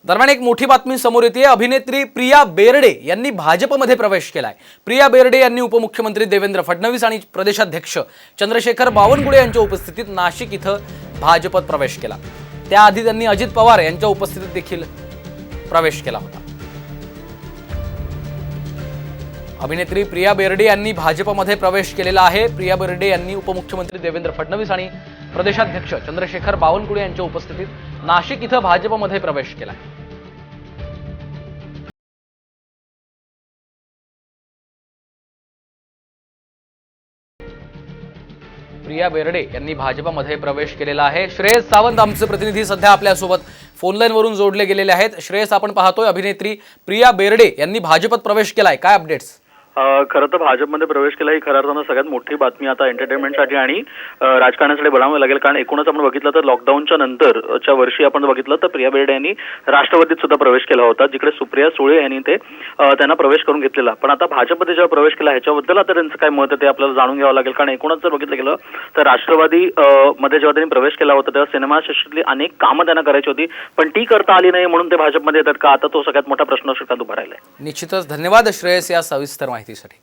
दरम्यान एक मोठी बातमी समोर येते। अभिनेत्री प्रिया बेर्डे यांनी भाजपमध्ये प्रवेश केलाय। प्रिया बेर्डे यांनी उपमुख्यमंत्री देवेंद्र फडणवीस आणि प्रदेशाध्यक्ष चंद्रशेखर बावनकुळे यांच्या उपस्थितीत नाशिक इथं भाजपत प्रवेश केला। त्याआधी त्यांनी अजित पवार यांच्या उपस्थितीत देखील प्रवेश केला होता। अभिनेत्री प्रिया बेर्डे यांनी भाजपमध्ये प्रवेश केलेला आहे। प्रिया बेर्डे यांनी उपमुख्यमंत्री देवेंद्र फडणवीस आणि प्रदेशाध्यक्ष चंद्रशेखर बावनकुळे यांच्या उपस्थितीत नाशिक इथं भाजपमध्ये प्रवेश केला। प्रिया बेर्डे यांनी भाजपमध्ये प्रवेश केलेला आहे। श्रेयस सावंत आमचे प्रतिनिधी सध्या आपल्या सोबत फोन लाईन वरून जोडले गेलेले आहेत। श्रेयस, आपण पाहतोय अभिनेत्री प्रिया बेर्डे यांनी भाजपत प्रवेश केलाय, काय अपडेट्स? खरं तर भाजपमध्ये प्रवेश केला ही खऱ्या अर्थानं सगळ्यात मोठी बातमी आता एंटरटेनमेंटसाठी आणि राजकारणासाठी बनावं लागेल। कारण एकूणच आपण बघितलं तर लॉकडाऊनच्या नंतरच्या वर्षी आपण बघितलं तर प्रिया बेर्डे यांनी राष्ट्रवादीत सुद्धा प्रवेश केला होता, जिकडे सुप्रिया सुळे यांनी त्यांना प्रवेश करून घेतलेला। पण आता भाजपमध्ये जेव्हा प्रवेश केला ह्याच्याबद्दल आता त्यांचं काय मत आहे ते आपल्याला जाणून घ्यावं लागेल। कारण एकूणच जर बघितलं गेलं तर राष्ट्रवादी मध्ये जेव्हा त्यांनी प्रवेश केला होता तेव्हा सिनेमा क्षेत्रातली अनेक कामं त्यांना करायची होती, पण ती करता आली नाही, म्हणून ते भाजपमध्ये येतात का, आता तो सगळ्यात मोठा प्रश्न उभा राहिलाय। निश्चितच धन्यवाद श्रेयस या सविस्तर माहितीसाठी।